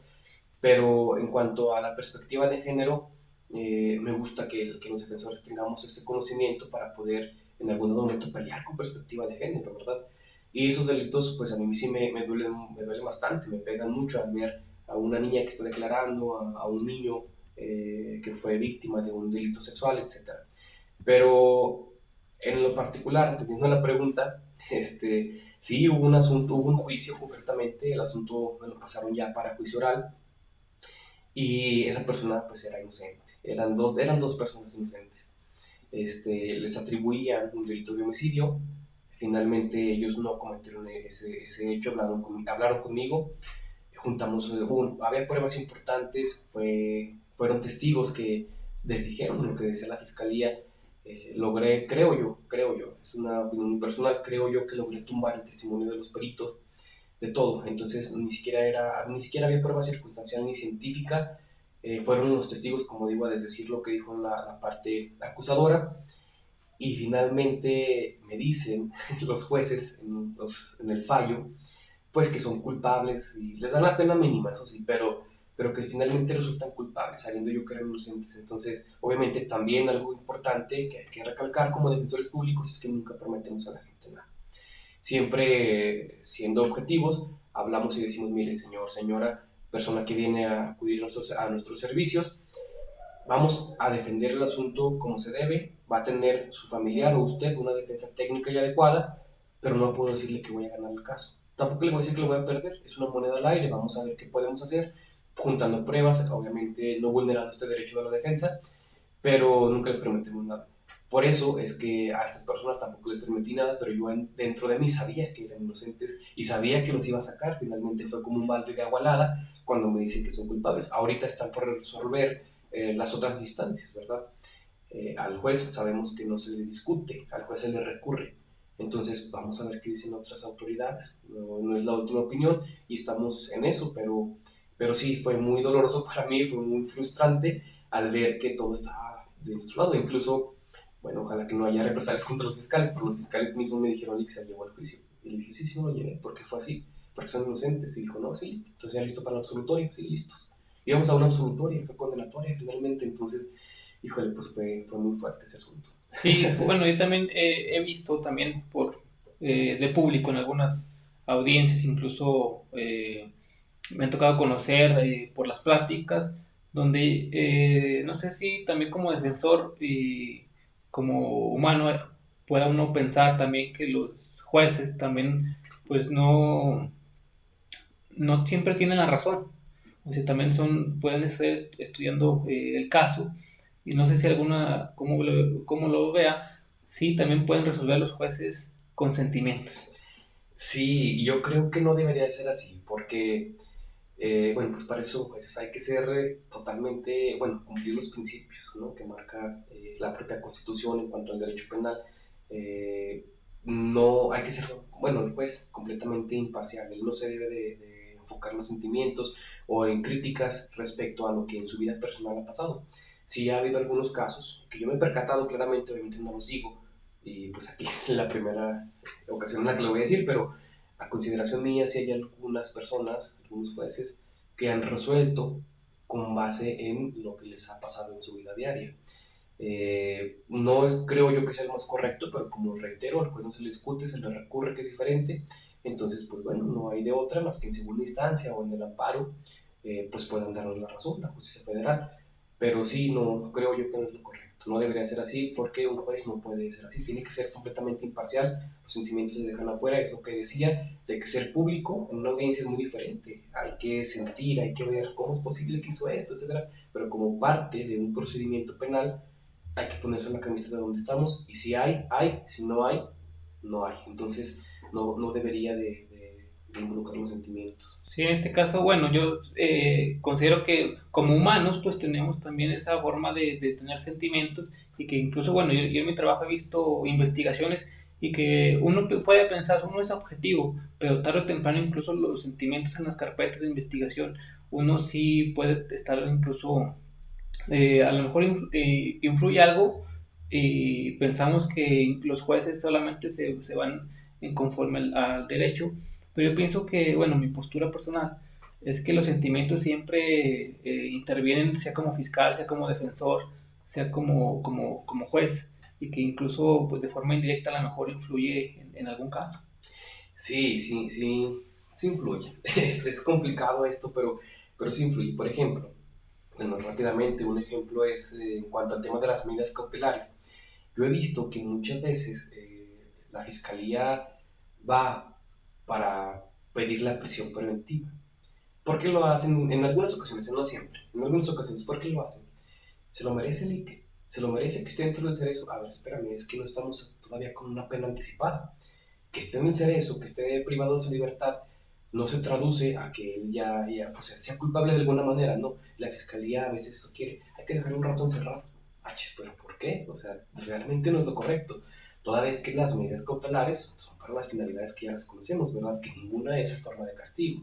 Pero en cuanto a la perspectiva de género, me gusta que los defensores tengamos ese conocimiento para poder en algún momento pelear con perspectiva de género, ¿verdad? Y esos delitos, pues a mí sí me duelen bastante, me pegan mucho al ver a una niña que está declarando, a un niño que fue víctima de un delito sexual, etcétera. Pero en lo particular, teniendo la pregunta, sí hubo un asunto, hubo un juicio concretamente, el asunto me lo pasaron ya para juicio oral, y esa persona pues era inocente. Eran dos personas inocentes. Les atribuían un delito de homicidio. Finalmente ellos no cometieron ese hecho, hablaron conmigo, juntamos, había pruebas importantes, fueron testigos que les dijeron lo que decía la fiscalía. Logré, creo yo, es una opinión muy personal, creo yo que logré tumbar el testimonio de los peritos, de todo. Entonces ni siquiera había prueba circunstancial ni científica. Fueron los testigos, como digo, a desdecir lo que dijo la parte acusadora. Y finalmente me dicen los jueces en el fallo, pues que son culpables y les dan la pena mínima, eso sí, pero que finalmente resultan culpables, sabiendo yo que eran inocentes. Entonces, obviamente también algo importante que hay que recalcar como defensores públicos es que nunca prometemos a la gente nada. Siempre siendo objetivos, hablamos y decimos, mire, señor, señora, persona que viene a acudir a nuestros servicios, vamos a defender el asunto como se debe, va a tener su familiar o usted una defensa técnica y adecuada, pero no puedo decirle que voy a ganar el caso. Tampoco le voy a decir que lo voy a perder, es una moneda al aire, vamos a ver qué podemos hacer, juntando pruebas, obviamente no vulnerando este derecho de la defensa, pero nunca les prometemos nada. Por eso es que a estas personas tampoco les permití nada, pero yo dentro de mí sabía que eran inocentes y sabía que los iba a sacar. Finalmente fue como un balde de agua helada cuando me dicen que son culpables. Ahorita están por resolver las otras instancias, ¿verdad? Al juez sabemos que no se le discute, al juez se le recurre. Entonces vamos a ver qué dicen otras autoridades. No es la última opinión y estamos en eso, pero sí, fue muy doloroso para mí, fue muy frustrante al ver que todo estaba de nuestro lado. Incluso, bueno, ojalá que no haya represalias contra los fiscales, pero los fiscales mismos me dijeron que se llevó al juicio. Y le dije, sí, sí, me lo llevé, porque fue así, porque son inocentes. Y dijo, no, sí, entonces ya listo para la absolutoria, sí, listos. Íbamos a una absolutoria, fue condenatoria finalmente, entonces, híjole, pues fue muy fuerte ese asunto. Sí, bueno, yo también he visto también de público en algunas audiencias, incluso me han tocado conocer por las pláticas, donde no sé si también como defensor y como humano pueda uno pensar también que los jueces también pues no siempre tienen la razón. O sea, también pueden estar estudiando el caso y no sé si alguna, cómo lo vea, sí también pueden resolver los jueces con sentimientos. Sí, y yo creo que no debería de ser así, porque, bueno, pues para eso pues, hay que ser totalmente, bueno, cumplir los principios, ¿no? Que marca la propia Constitución en cuanto al derecho penal. Eh, no hay que ser, bueno, el juez completamente imparcial, él no se debe de enfocar en los sentimientos o en críticas respecto a lo que en su vida personal ha pasado. Sí ha habido algunos casos que yo me he percatado claramente, obviamente no los digo, y pues aquí es la primera ocasión en la que lo voy a decir, pero a consideración mía sí hay algunas personas, algunos jueces, que han resuelto con base en lo que les ha pasado en su vida diaria. No es, creo yo que sea lo más correcto, pero como reitero, al juez no se le discute, se le recurre, que es diferente. Entonces, pues bueno, no hay de otra más que en segunda instancia o en el amparo, pues puedan darnos la razón, la justicia federal. Pero sí, no creo yo que no es lo correcto. No debería ser así porque un juez no puede ser así. Tiene que ser completamente imparcial. Los sentimientos se dejan afuera. Es lo que decía, de que ser público en una audiencia es muy diferente. Hay que sentir, hay que ver cómo es posible que hizo esto, etcétera. Pero como parte de un procedimiento penal, hay que ponerse la camiseta de donde estamos. Y si hay. Si no hay, no hay. Entonces, no debería de involucrar los sentimientos. Sí, en este caso, bueno, yo considero que como humanos pues tenemos también esa forma de tener sentimientos y que incluso, bueno, yo en mi trabajo he visto investigaciones y que uno puede pensar, uno es objetivo, pero tarde o temprano incluso los sentimientos en las carpetas de investigación, uno sí puede estar incluso, a lo mejor influye algo y pensamos que los jueces solamente se van en conforme al derecho, pero yo pienso que, bueno, mi postura personal es que los sentimientos siempre intervienen, sea como fiscal, sea como defensor, sea como juez, y que incluso pues de forma indirecta a lo mejor influye en algún caso. Sí, sí, sí, sí influye. Es complicado esto, pero sí influye. Por ejemplo, bueno, rápidamente, un ejemplo es en cuanto al tema de las medidas cautelares. Yo he visto que muchas veces la fiscalía va para pedir la prisión preventiva. ¿Por qué lo hacen? En algunas ocasiones, no siempre. En algunas ocasiones, ¿por qué lo hacen? ¿Se lo merece el ICE? ¿Se lo merece que esté dentro del cerezo? A ver, espérame, es que no estamos todavía con una pena anticipada. Que esté en el cerezo, que esté privado de su libertad, no se traduce a que él ya pues, sea culpable de alguna manera, ¿no? La fiscalía a veces eso quiere, hay que dejar un rato encerrado. Achis, pero ¿por qué? O sea, realmente no es lo correcto. Toda vez que las medidas cautelares son para las finalidades que ya las conocemos, ¿verdad? Que ninguna es forma de castigo.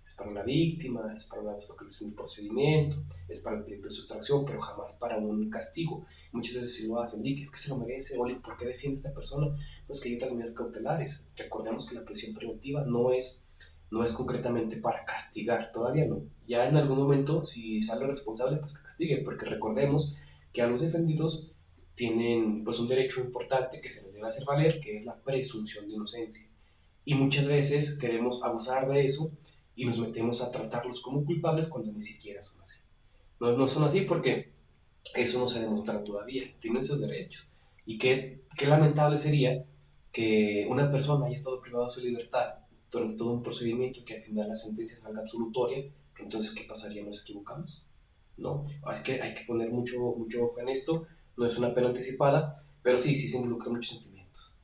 Es para la víctima, es para la obstaculización del procedimiento, es para el peligro de sustracción, pero jamás para un castigo. Muchas veces si lo hacen, es que se lo merece, Oli, ¿por qué defiende a esta persona? Pues que hay otras medidas cautelares. Recordemos que la prisión preventiva no es concretamente para castigar, todavía no. Ya en algún momento, si sale responsable, pues que castigue, porque recordemos que a los defendidos tienen pues un derecho importante que se les debe hacer valer, que es la presunción de inocencia. Y muchas veces queremos abusar de eso y nos metemos a tratarlos como culpables cuando ni siquiera son así. No son así porque eso no se demuestra todavía, tienen esos derechos. Y qué lamentable sería que una persona haya estado privada de su libertad durante todo un procedimiento y que al final la sentencia salga absolutoria. Entonces, ¿qué pasaría? ¿Nos equivocamos? No, hay que poner mucho ojo en esto. No es una pena anticipada, pero sí se involucran muchos sentimientos.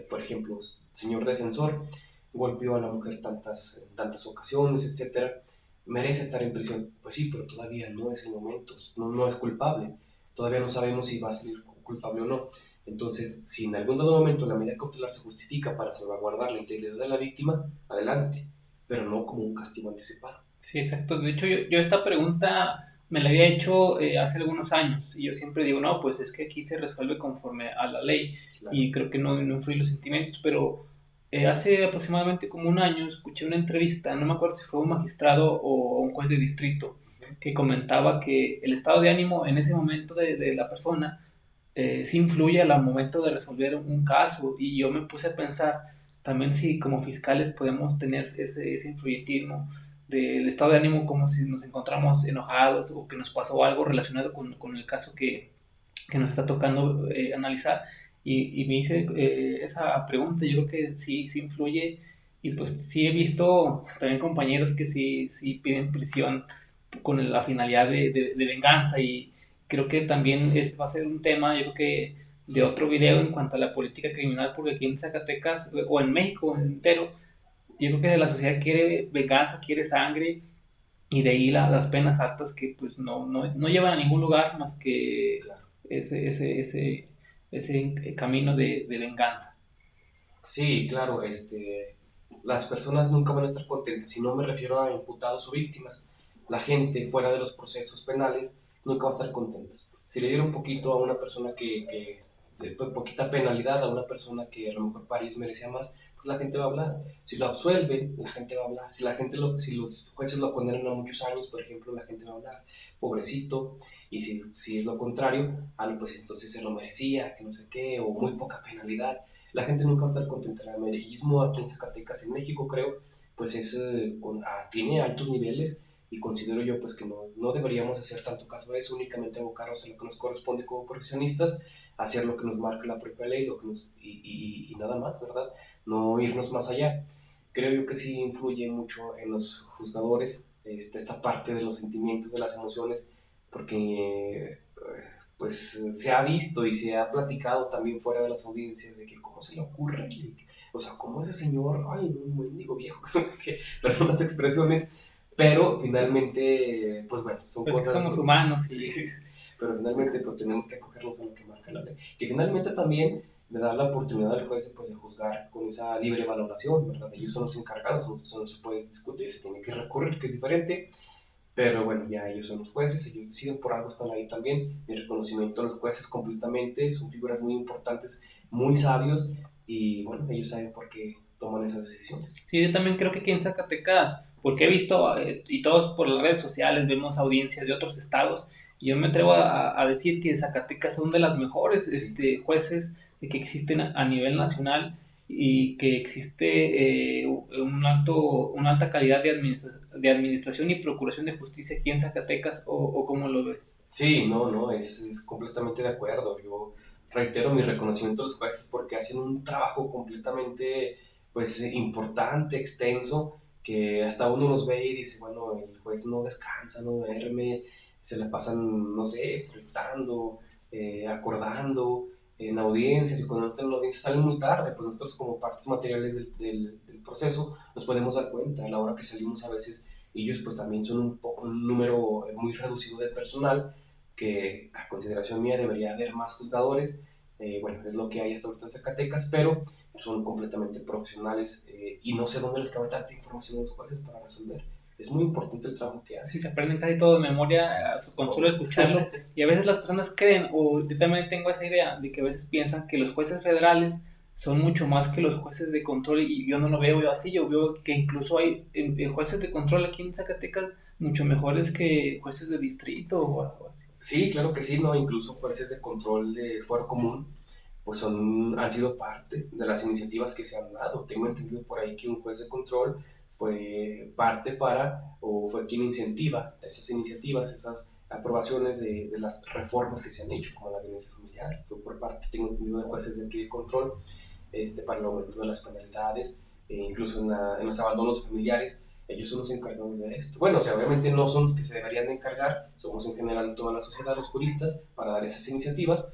Por ejemplo, señor defensor, golpeó a la mujer tantas ocasiones, etcétera, merece estar en prisión. Pues sí, pero todavía no es el momento, no es culpable. Todavía no sabemos si va a salir culpable o no. Entonces, si en algún dado momento la medida cautelar se justifica para salvaguardar la integridad de la víctima, adelante, pero no como un castigo anticipado. Sí, exacto. De hecho, yo esta pregunta me la había hecho hace algunos años y yo siempre digo, no, pues es que aquí se resuelve conforme a la ley Claro. y creo que no influyen los sentimientos, pero hace aproximadamente como un año escuché una entrevista, no me acuerdo si fue un magistrado o un juez de distrito, que comentaba que el estado de ánimo en ese momento de la persona sí influye al momento de resolver un caso y yo me puse a pensar también si como fiscales podemos tener ese influyentismo del estado de ánimo como si nos encontramos enojados o que nos pasó algo relacionado con el caso que nos está tocando analizar. Y me hice esa pregunta, yo creo que sí influye y pues sí he visto también compañeros que sí piden prisión con la finalidad de venganza y creo que también va a ser un tema, yo creo que de otro video en cuanto a la política criminal, porque aquí en Zacatecas o en México entero, yo creo que la sociedad quiere venganza, quiere sangre y de ahí las penas altas que pues no llevan a ningún lugar más que Claro. ese camino de venganza. Sí, claro, las personas nunca van a estar contentas, y no me refiero a imputados o víctimas. La gente fuera de los procesos penales nunca va a estar contentos. Si le dieron un poquito a una persona de poquita penalidad, a una persona que a lo mejor para ellos merecía más, pues la gente va a hablar. Si lo absuelven, la gente va a hablar. Si los jueces lo condenan a muchos años, por ejemplo, la gente va a hablar, pobrecito. Y si es lo contrario, pues entonces se lo merecía, que no sé qué, o muy poca penalidad. La gente nunca va a estar contenta. El amarillismo aquí en Zacatecas, en México, creo, pues tiene altos niveles, y considero yo pues que no deberíamos hacer tanto caso a eso, únicamente abocarnos a lo que nos corresponde como profesionistas, hacer lo que nos marca la propia ley, y nada más, ¿verdad? No irnos más allá. Creo yo que sí influye mucho en los juzgadores esta parte de los sentimientos, de las emociones, porque pues se ha visto y se ha platicado también fuera de las audiencias de que cómo se le ocurre, o sea, cómo ese señor, ay, un mendigo viejo, no sé qué, perdón las expresiones, pero finalmente, pues bueno, son Porque cosas, somos humanos sí, y sí, pero finalmente pues tenemos que acogernos a lo que marca la ley, que finalmente también le da la oportunidad al juez pues, de juzgar con esa libre valoración, ¿verdad? Ellos son los encargados, eso no se puede discutir, se tiene que recurrir, que es diferente. Pero bueno, ya ellos son los jueces, ellos deciden, por algo están ahí también. Mi reconocimiento a los jueces completamente, son figuras muy importantes, muy sabios, y bueno, ellos saben toman esas decisiones. Sí, yo también creo que aquí en Zacatecas, porque he visto, y todos por las redes sociales vemos audiencias de otros estados, y yo me atrevo a decir que Zacatecas son de las mejores Sí, jueces que existen a nivel nacional y que existe una alta calidad de administración y procuración de justicia aquí en Zacatecas, o cómo lo ves. sí, no, no, es completamente de acuerdo. Yo reitero mi reconocimiento a los jueces porque hacen un trabajo completamente, pues, importante, extenso, que hasta uno los ve y dice, bueno, el juez no descansa, no duerme, se la pasan, no sé, proyectando, acordando en audiencias, y cuando entran en audiencias salen muy tarde, pues nosotros como partes materiales del proceso nos podemos dar cuenta a la hora que salimos a veces. Ellos pues también son un número muy reducido de personal, que a consideración mía debería haber más juzgadores. Bueno, es lo que hay hasta ahorita en Zacatecas, pero son completamente profesionales, y no sé dónde les cabe tanta información a los jueces para resolver. Es muy importante el trabajo que Sí, hacen. se aprenden casi todo de memoria con solo Todo. escucharlo. Y a veces las personas creen, o yo también tengo esa idea, de que a veces piensan que los jueces federales son mucho más que los jueces de control, y yo no lo veo así. Yo veo que incluso hay jueces de control aquí en Zacatecas mucho mejores que jueces de distrito o algo así. Sí, claro que sí, ¿no? Incluso jueces de control de fuero común, pues han sido parte de las iniciativas que se han dado. Tengo entendido por ahí que un juez de control fue parte para, o fue quien incentiva esas iniciativas, esas aprobaciones de las reformas que se han hecho, como la violencia familiar. Fue por parte, tengo entendido, de jueces de aquí de control, para el aumento de las penalidades, incluso en los abandonos familiares. Ellos son los encargados de esto. Bueno, o sea, obviamente no son los que se deberían de encargar, somos en general toda la sociedad, los juristas, para dar esas iniciativas.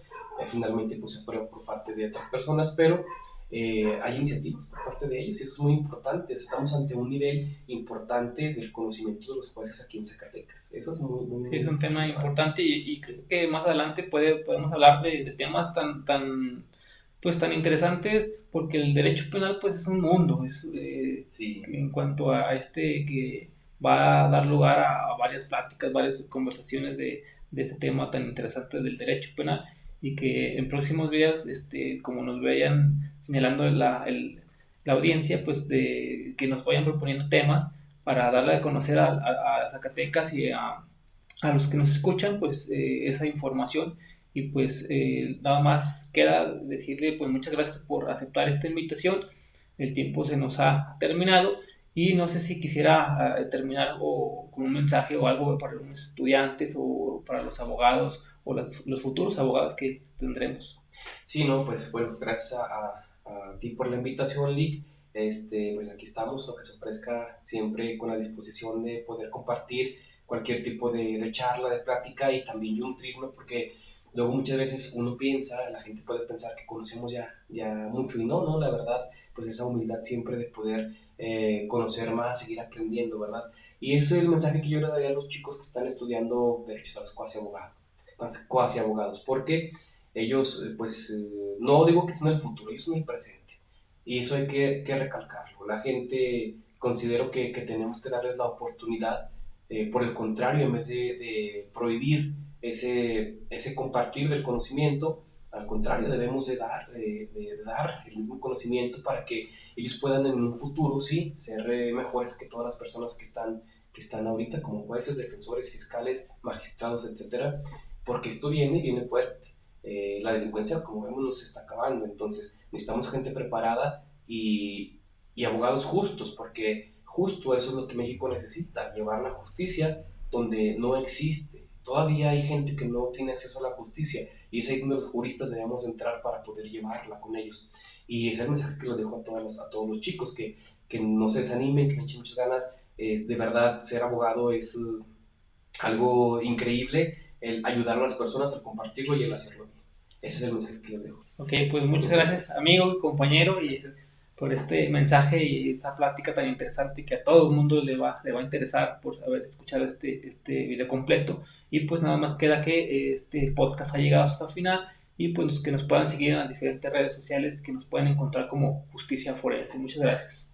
Finalmente pues se aprueba por parte de otras personas, pero hay iniciativas por parte de ellos, y eso es muy importante. Estamos ante un nivel importante del conocimiento de los jueces aquí en Zacatecas. Eso es muy, muy, Sí, es muy un tema relevante. importante, y creo Sí, que más adelante podemos hablar de temas pues tan interesantes, porque el derecho penal pues es un mundo, sí, en cuanto a que va a dar lugar a varias pláticas, varias conversaciones de este tema tan interesante del derecho penal, y que en próximos días, como nos vayan señalando la audiencia, pues de que nos vayan proponiendo temas para darle a conocer a Zacatecas y a los que nos escuchan, pues esa información. Y pues nada más queda decirle pues muchas gracias por aceptar esta invitación. El tiempo se nos ha terminado, y no sé si quisiera terminar con un mensaje o algo para los estudiantes o para los abogados o los futuros abogados que tendremos. sí, no, pues bueno, gracias a ti por la invitación, Lick. Pues aquí estamos, lo que se ofrezca, siempre con la disposición de poder compartir cualquier tipo de charla, de plática, y también yo nutrirme, porque luego muchas veces uno piensa, la gente puede pensar que conocemos ya mucho, y no, no, la verdad, pues esa humildad siempre de poder conocer más, seguir aprendiendo, ¿verdad? Y ese es el mensaje que yo le daría a los chicos que están estudiando derechos, a los cuasi abogados, porque ellos, no digo que son el futuro, ellos son el presente. Y eso hay que recalcarlo. La gente, considero que tenemos que darles la oportunidad, por el contrario, en vez de prohibir ese compartir del conocimiento, al contrario, debemos de dar el mismo conocimiento para que ellos puedan en un futuro, sí, ser mejores que todas las personas que están ahorita como jueces, defensores, fiscales, magistrados, etcétera, porque esto viene y viene fuerte. La delincuencia, como vemos, nos está acabando. Entonces necesitamos gente preparada y abogados justos, porque justo eso es lo que México necesita, llevar la justicia donde no existe. Todavía hay gente que no tiene acceso a la justicia, y es ahí donde los juristas debemos entrar para poder llevarla con ellos. Y ese es el mensaje que les dejo a todos los chicos, que no se desanimen, que le echen muchas ganas. De verdad, ser abogado es algo increíble, el ayudar a las personas, al compartirlo y el hacerlo bien. Ese es el mensaje que les dejo. Ok, pues muchas gracias amigo y compañero, y Gracias. por este mensaje y esta plática tan interesante que a todo el mundo le va a interesar por haber escuchado este video completo. Y pues nada más queda que este podcast ha llegado hasta el final, y pues que nos puedan seguir en las diferentes redes sociales, que nos pueden encontrar como Justicia Forense. Muchas gracias.